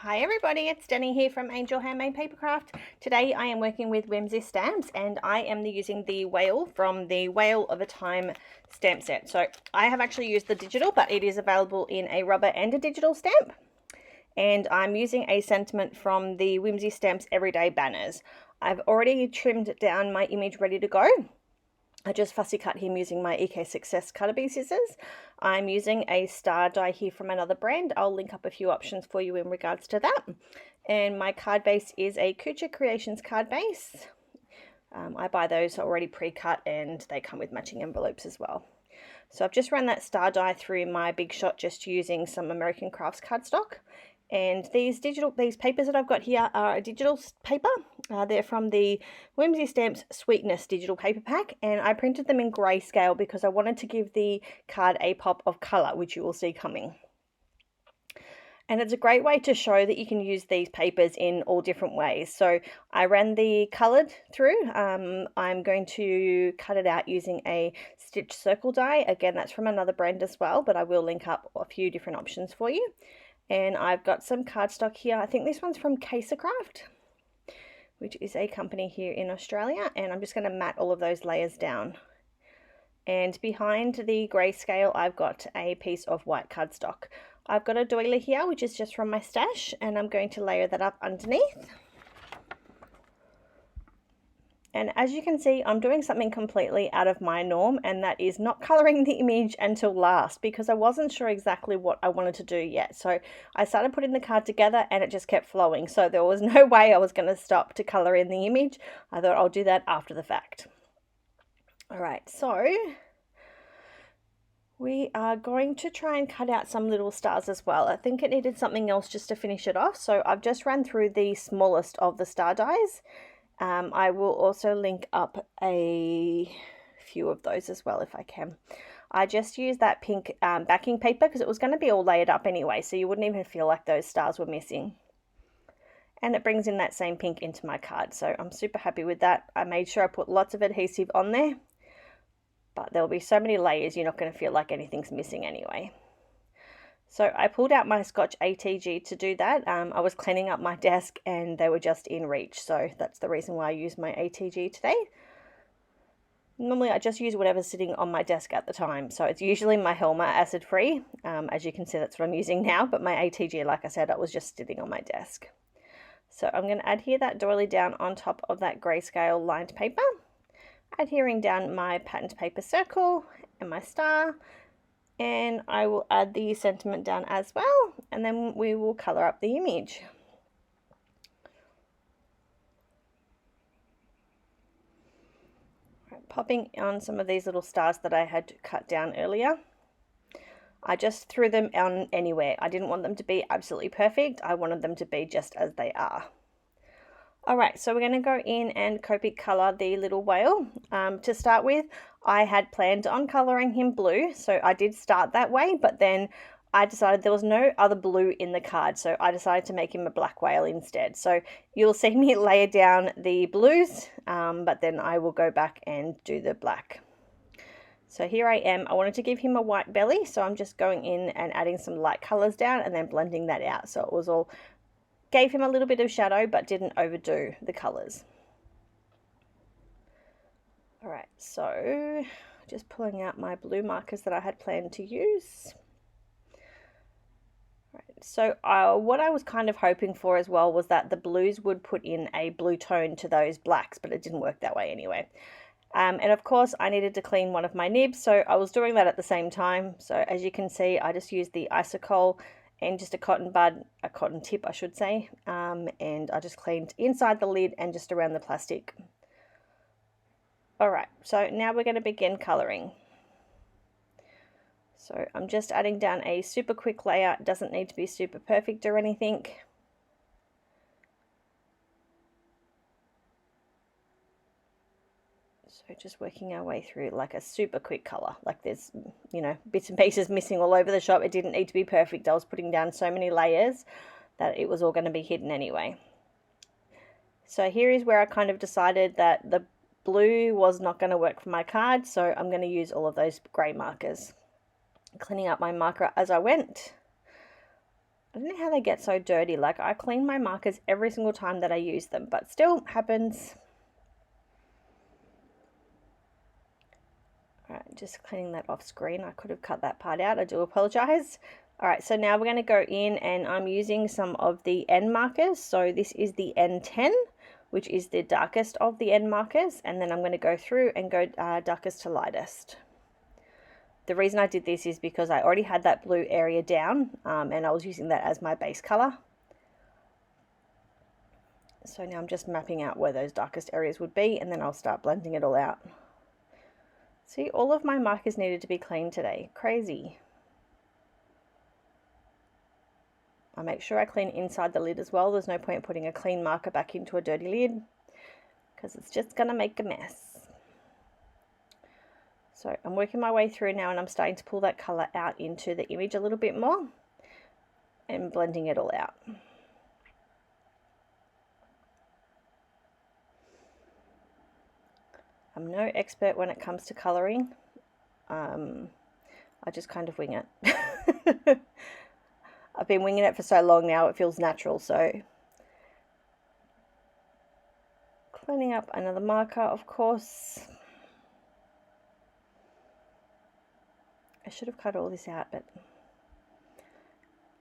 Hi everybody, it's Denny here from Angel Handmade Papercraft. Today I am working with Whimsy Stamps and I am using the whale from the Whale of a Time stamp set. So I have actually used the digital, but it is available in a rubber and a digital stamp. And I'm using a sentiment from the Whimsy Stamps Everyday Banners. I've already trimmed down my image ready to go. I just fussy cut him using my EK Success Cutter Bee scissors. I'm using a star die here from another brand. I'll link up a few options for you in regards to that. And my card base is a Kucha Creations card base. I buy those already pre-cut and they come with matching envelopes as well. So I've just run that star die through my Big Shot just using some American Crafts cardstock. And these papers that I've got here are a digital paper. They're from the Whimsy Stamps Sweetness digital paper pack, and I printed them in grayscale because I wanted to give the card a pop of colour, which you will see coming. And it's a great way to show that you can use these papers in all different ways. So I ran the coloured through. I'm going to cut it out using a stitch circle die. Again, that's from another brand as well, but I will link up a few different options for you. And I've got some cardstock here. I think this one's from Papercraft, which is a company here in Australia. And I'm just going to mat all of those layers down. And behind the grayscale, I've got a piece of white cardstock. I've got a doily here, which is just from my stash, and I'm going to layer that up underneath. And as you can see, I'm doing something completely out of my norm, and that is not colouring the image until last because I wasn't sure exactly what I wanted to do yet. So I started putting the card together and it just kept flowing. So there was no way I was going to stop to colour in the image. I thought I'll do that after the fact. All right, so we are going to try and cut out some little stars as well. I think it needed something else just to finish it off. So I've just run through the smallest of the star dies. I will also link up a few of those as well if I can. I just used that pink backing paper because it was going to be all layered up anyway, so you wouldn't even feel like those stars were missing. And it brings in that same pink into my card, so I'm super happy with that. I made sure I put lots of adhesive on there, but there'll be so many layers you're not going to feel like anything's missing anyway. So I pulled out my Scotch ATG to do that. I was cleaning up my desk and they were just in reach. So that's the reason why I used my ATG today. Normally I just use whatever's sitting on my desk at the time. So it's usually my Helma acid free. As you can see, that's what I'm using now. But my ATG, like I said, it was just sitting on my desk. So I'm going to adhere that doily down on top of that grayscale lined paper. Adhering down my patterned paper circle and my star. And I will add the sentiment down as well, and then we will colour up the image. Right, popping on some of these little stars that I had cut down earlier. I just threw them on anywhere. I didn't want them to be absolutely perfect. I wanted them to be just as they are. Alright, so we're going to go in and Copic colour the little whale. To start with, I had planned on colouring him blue, so I did start that way, but then I decided there was no other blue in the card, so I decided to make him a black whale instead. So you'll see me layer down the blues, but then I will go back and do the black. So here I am. I wanted to give him a white belly, so I'm just going in and adding some light colours down and then blending that out, so it was all... Gave him a little bit of shadow, but didn't overdo the colours. Alright, so just pulling out my blue markers that I had planned to use. Right, so what I was kind of hoping for as well was that the blues would put in a blue tone to those blacks, but it didn't work that way anyway. And of course, I needed to clean one of my nibs, so I was doing that at the same time. So as you can see, I just used the Isocol and just a cotton tip I should say, and I just cleaned inside the lid and just around the plastic. Alright, so now we're going to begin colouring. So I'm just adding down a super quick layer. It doesn't need to be super perfect or anything. So just working our way through like a super quick colour. Like there's, you know, bits and pieces missing all over the shop. It didn't need to be perfect. I was putting down so many layers that it was all going to be hidden anyway. So here is where I kind of decided that the blue was not going to work for my card. So I'm going to use all of those grey markers. Cleaning up my marker as I went. I don't know how they get so dirty. Like, I clean my markers every single time that I use them, but still happens. Alright, just cleaning that off screen. I could have cut that part out. I do apologize. Alright, so now we're going to go in and I'm using some of the end markers. So this is the N10, which is the darkest of the end markers. And then I'm going to go through and go darkest to lightest. The reason I did this is because I already had that blue area down and I was using that as my base color. So now I'm just mapping out where those darkest areas would be, and then I'll start blending it all out. See, all of my markers needed to be cleaned today. Crazy. I make sure I clean inside the lid as well. There's no point putting a clean marker back into a dirty lid because it's just going to make a mess. So I'm working my way through now and I'm starting to pull that colour out into the image a little bit more and blending it all out. I'm no expert when it comes to colouring. I just kind of wing it. I've been winging it for so long now, it feels natural. So cleaning up another marker, of course. I should have cut all this out, but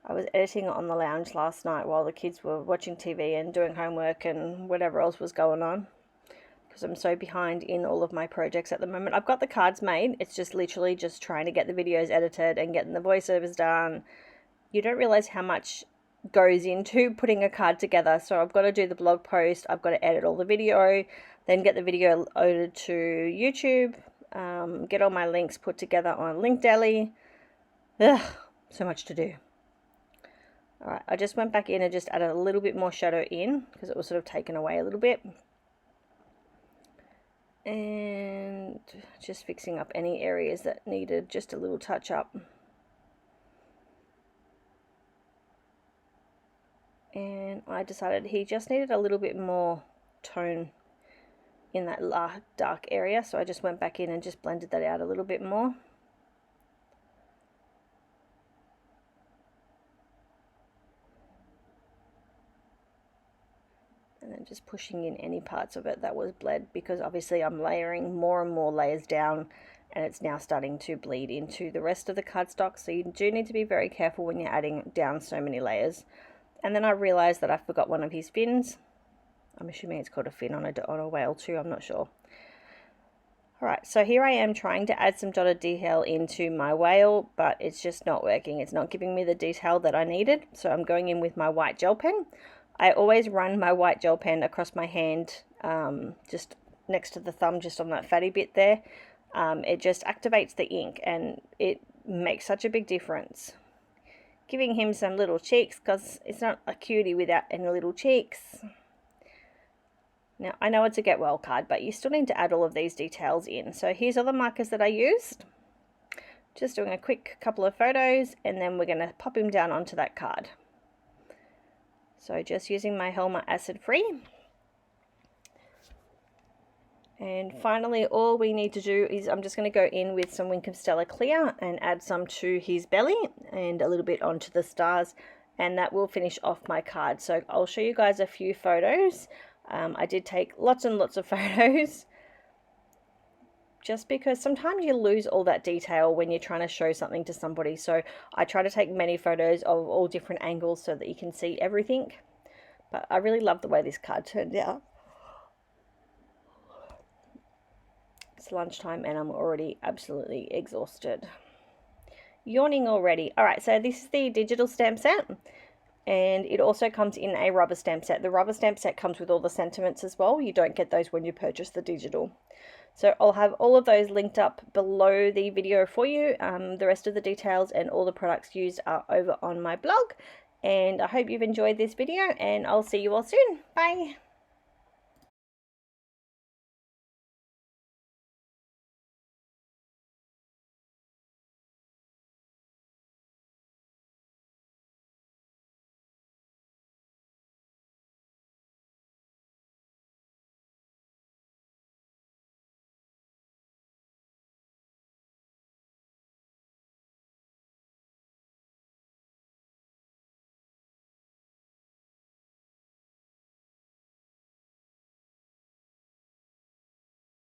I was editing on the lounge last night while the kids were watching TV and doing homework and whatever else was going on, because I'm so behind in all of my projects at the moment. I've got the cards made. It's just literally just trying to get the videos edited and getting the voiceovers done. You don't realize how much goes into putting a card together. So I've got to do the blog post. I've got to edit all the video, then get the video loaded to YouTube. Get all my links put together on Linkdeli. Ugh, so much to do. Alright, I just went back in and just added a little bit more shadow in because it was sort of taken away a little bit. And just fixing up any areas that needed just a little touch up. And I decided he just needed a little bit more tone in that dark area, so I just went back in and just blended that out a little bit more. And then just pushing in any parts of it that was bled, because obviously I'm layering more and more layers down and it's now starting to bleed into the rest of the cardstock, so you do need to be very careful when you're adding down so many layers. And then I realized that I forgot one of his fins. I'm assuming it's called a fin on a whale too, I'm not sure. Alright, so here I am trying to add some dotted detail into my whale, but it's just not working. It's not giving me the detail that I needed, so I'm going in with my white gel pen. I always run my white gel pen across my hand, just next to the thumb, just on that fatty bit there. It just activates the ink and it makes such a big difference. Giving him some little cheeks, because it's not a cutie without any little cheeks. Now, I know it's a get well card, but you still need to add all of these details in. So here's all the markers that I used. Just doing a quick couple of photos, and then we're going to pop him down onto that card. So just using my Helma Acid Free. And finally, all we need to do is I'm just going to go in with some Wink of Stella Clear and add some to his belly and a little bit onto the stars. And that will finish off my card. So I'll show you guys a few photos. I did take lots and lots of photos, just because sometimes you lose all that detail when you're trying to show something to somebody. So I try to take many photos of all different angles so that you can see everything. But I really love the way this card turned out. It's lunchtime and I'm already absolutely exhausted. Yawning already. Alright, so this is the digital stamp set. And it also comes in a rubber stamp set. The rubber stamp set comes with all the sentiments as well. You don't get those when you purchase the digital. So I'll have all of those linked up below the video for you. The rest of the details and all the products used are over on my blog. And I hope you've enjoyed this video and I'll see you all soon. Bye!